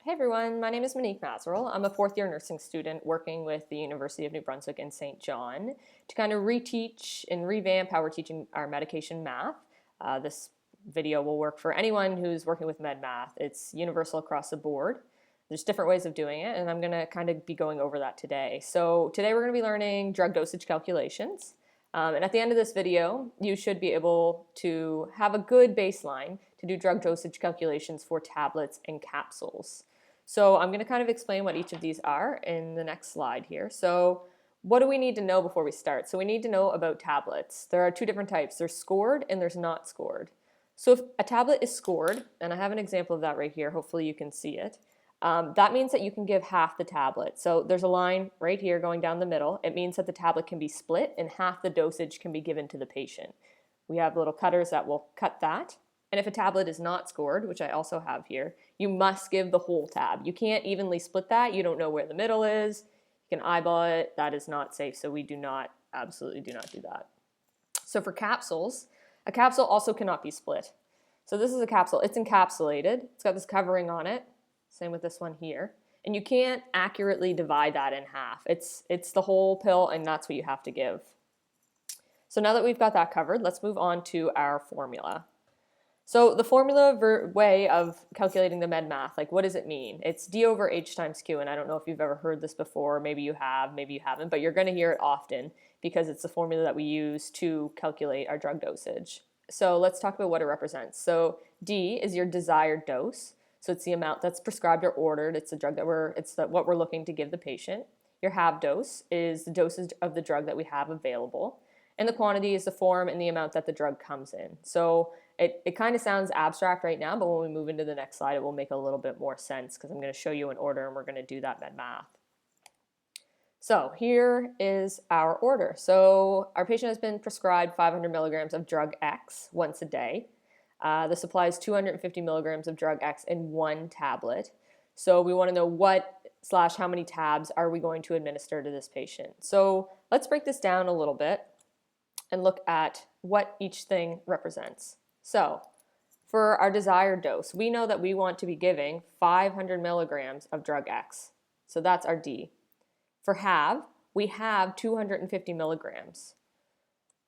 Hey everyone, my name is Monique Mazerel. I'm a fourth year nursing student working with the University of New Brunswick in St. John to kind of reteach and revamp how we're teaching our medication math. This video will work for anyone who's working with med math. It's universal across the board. There's different ways of doing it, and I'm going to kind of be going over that today. So today we're going to be learning drug dosage calculations. And at the end of this video, you should be able to have a good baseline to do drug dosage calculations for tablets and capsules. So I'm going to kind of explain what each of these are in the next slide here. So what do we need to know before we start? So we need to know about tablets. There are two different types. There's scored and there's not scored. So if a tablet is scored, and I have an example of that right here, hopefully you can see it, that means that you can give half the tablet. So there's a line right here going down the middle. It means that the tablet can be split and half the dosage can be given to the patient. We have little cutters that will cut that. And if a tablet is not scored, which I also have here, you must give the whole tab. You can't evenly split that. You don't know where the middle is. You can eyeball it. That is not safe, so we absolutely do not do that. So for capsules, a capsule also cannot be split. So this is a capsule. It's encapsulated. It's got this covering on it. Same with this one here. And you can't accurately divide that in half. It's the whole pill, and that's what you have to give. So now that we've got that covered, let's move on to our formula. So the formula way of calculating the med math, like what does it mean? It's D over H times Q, and I don't know if you've ever heard this before. Maybe you have, maybe you haven't, but you're going to hear it often because it's the formula that we use to calculate our drug dosage. So let's talk about what it represents. So D is your desired dose. So it's the amount that's prescribed or ordered. It's the drug that what we're looking to give the patient. Your have dose is the dosage of the drug that we have available. And the quantity is the form and the amount that the drug comes in. So it kind of sounds abstract right now, but when we move into the next slide, it will make a little bit more sense because I'm going to show you an order and we're going to do that med math. So here is our order. So our patient has been prescribed 500 milligrams of drug X once a day. The supply is 250 milligrams of drug X in one tablet. So we want to know how many tabs are we going to administer to this patient. So let's break this down a little bit and look at what each thing represents. So for our desired dose, we know that we want to be giving 500 milligrams of drug X. So that's our D. For have, we have 250 milligrams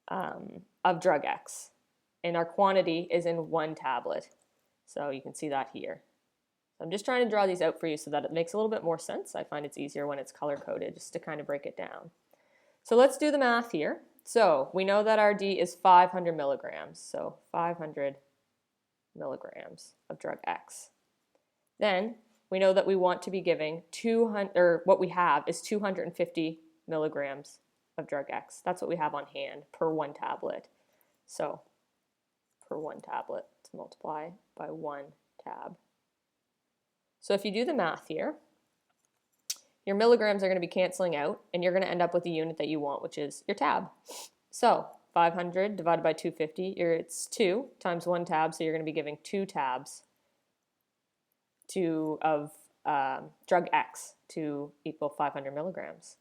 of drug X. And our quantity is in one tablet. So you can see that here. So I'm just trying to draw these out for you so that it makes a little bit more sense. I find it's easier when it's color-coded just to kind of break it down. So let's do the math here. So we know that our D is 500 milligrams. So 500 milligrams of drug X. Then we know that we want to be giving what we have is 250 milligrams of drug X. That's what we have on hand per one tablet. So per one tablet to multiply by one tab. So if you do the math here, your milligrams are going to be canceling out, and you're going to end up with the unit that you want, which is your tab. So 500 divided by 250, it's 2 times 1 tab, so you're going to be giving 2 tabs of drug X to equal 500 milligrams.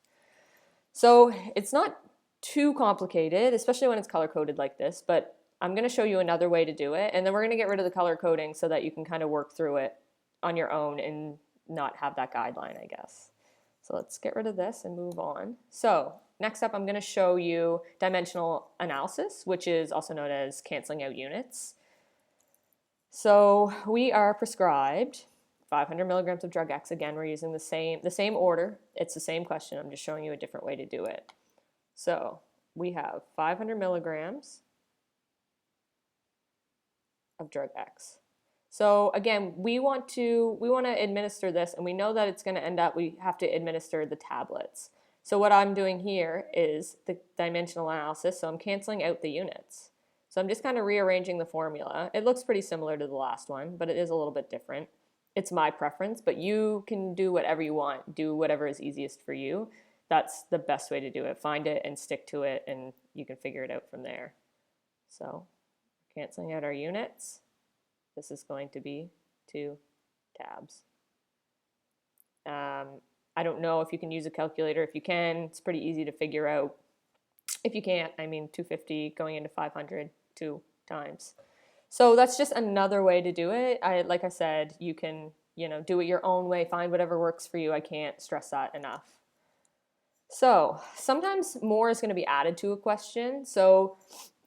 So it's not too complicated, especially when it's color-coded like this, but I'm going to show you another way to do it, and then we're going to get rid of the color coding so that you can kind of work through it on your own and not have that guideline, I guess. So let's get rid of this and move on. So next up, I'm going to show you dimensional analysis, which is also known as canceling out units. So we are prescribed 500 milligrams of drug X. Again, we're using the same order. It's the same question. I'm just showing you a different way to do it. So we have 500 milligrams of drug X. So again, we want to administer this, and we know that it's going to end up, we have to administer the tablets. So what I'm doing here is the dimensional analysis, so I'm canceling out the units. So I'm just kind of rearranging the formula. It looks pretty similar to the last one, but it is a little bit different. It's my preference, but you can do whatever you want. Do whatever is easiest for you. That's the best way to do it. Find it and stick to it, and you can figure it out from there. So canceling out our units. This is going to be 2 tabs. I don't know if you can use a calculator. If you can, it's pretty easy to figure out. If you can't, I mean 250 going into 500 2 times. So that's just another way to do it. Like I said, you can do it your own way, find whatever works for you. I can't stress that enough. So sometimes more is going to be added to a question. So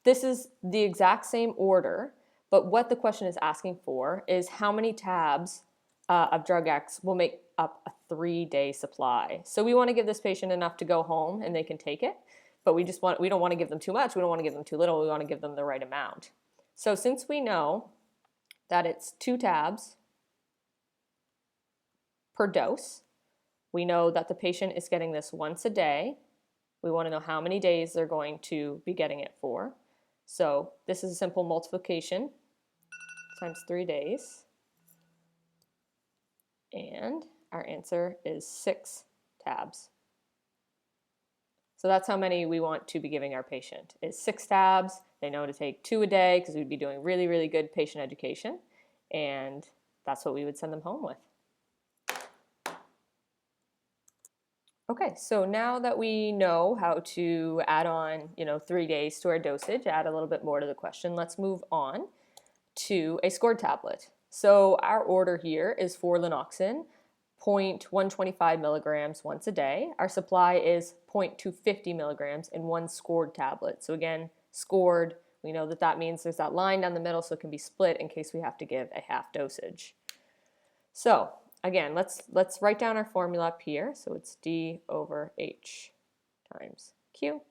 this is the exact same order, but what the question is asking for is how many tabs of drug X will make up a 3-day supply. So we want to give this patient enough to go home and they can take it, but we don't want to give them too much. We don't want to give them too little. We want to give them the right amount. So since we know that it's 2 tabs per dose, we know that the patient is getting this once a day. We want to know how many days they're going to be getting it for. So this is a simple multiplication times 3 days. And our answer is 6 tabs. So that's how many we want to be giving our patient, is 6 tabs. They know to take 2 a day because we'd be doing really, really good patient education. And that's what we would send them home with. Okay, so now that we know how to add on, 3 days to our dosage, add a little bit more to the question, let's move on to a scored tablet. So our order here is for Lanoxin, 0.125 milligrams once a day. Our supply is 0.250 milligrams in 1 scored tablet. So again, scored, we know that that means there's that line down the middle, so it can be split in case we have to give a half dosage. So again, let's write down our formula up here. So it's D over H times Q.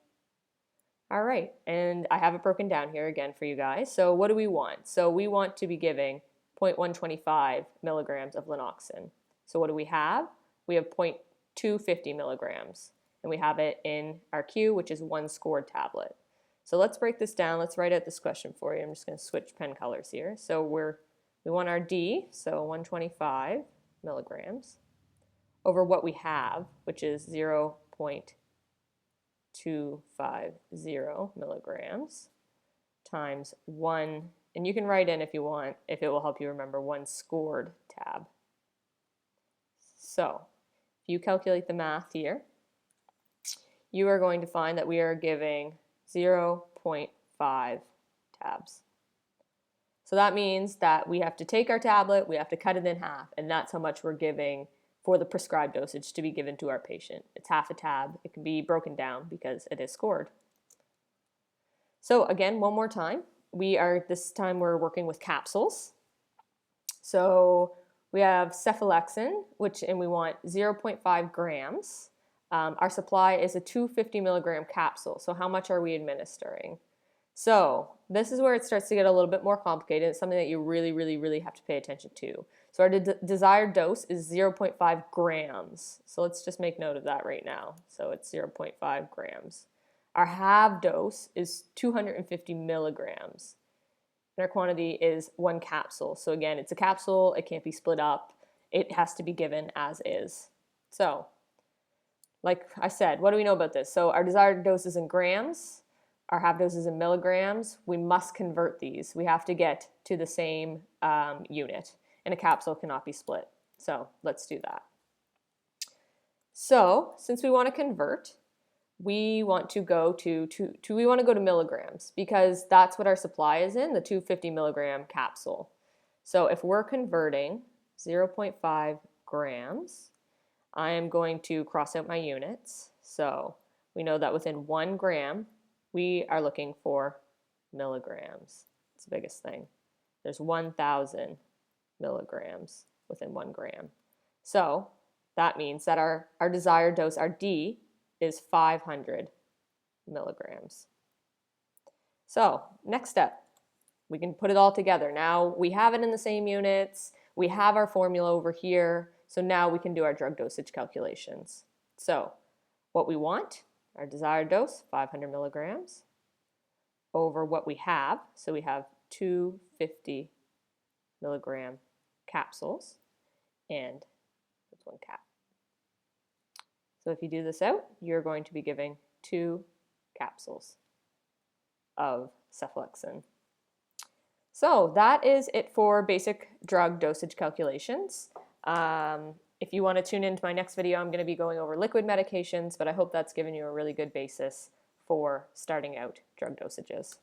All right, and I have it broken down here again for you guys. So what do we want? So we want to be giving 0.125 milligrams of Lanoxin. So what do we have? We have 0.250 milligrams, and we have it in our Q, which is 1 scored tablet. So let's break this down. Let's write out this question for you. I'm just going to switch pen colors here. So we want our D, so 125 milligrams, over what we have, which is 0.250 milligrams, times 1, and you can write in if you want, if it will help you remember, 1 scored tab. So if you calculate the math here, you are going to find that we are giving 0.5 tabs. So that means that we have to take our tablet, we have to cut it in half, and that's how much we're giving for the prescribed dosage to be given to our patient. It's half a tab. It can be broken down because it is scored. So again, one more time, this time we're working with capsules. So we have cephalexin, and we want 0.5 grams. Our supply is a 250 milligram capsule. So how much are we administering? So this is where it starts to get a little bit more complicated. It's something that you really, really, really have to pay attention to. So our desired dose is 0.5 grams. So let's just make note of that right now. So it's 0.5 grams. Our half dose is 250 milligrams. And our quantity is 1 capsule. So again, it's a capsule. It can't be split up. It has to be given as is. So like I said, what do we know about this? So our desired dose is in grams. Our half dose is in milligrams. We must convert these. We have to get to the same unit, and a capsule cannot be split. So let's do that. So since we want to convert, we want to go to milligrams because that's what our supply is in, the 250 milligram capsule. So if we're converting 0.5 grams, I am going to cross out my units. So we know that within 1 gram, we are looking for milligrams. It's the biggest thing. There's 1,000 milligrams within 1 gram. So that means that our desired dose, our D, is 500 milligrams. So next step, we can put it all together. Now we have it in the same units. We have our formula over here. So now we can do our drug dosage calculations. So what we want, our desired dose, 500 milligrams, over what we have. So we have 250 milligram capsules, and that's 1 cap. So if you do this out, you're going to be giving 2 capsules of cephalexin. So that is it for basic drug dosage calculations. If you want to tune into my next video, I'm going to be going over liquid medications, but I hope that's given you a really good basis for starting out drug dosages.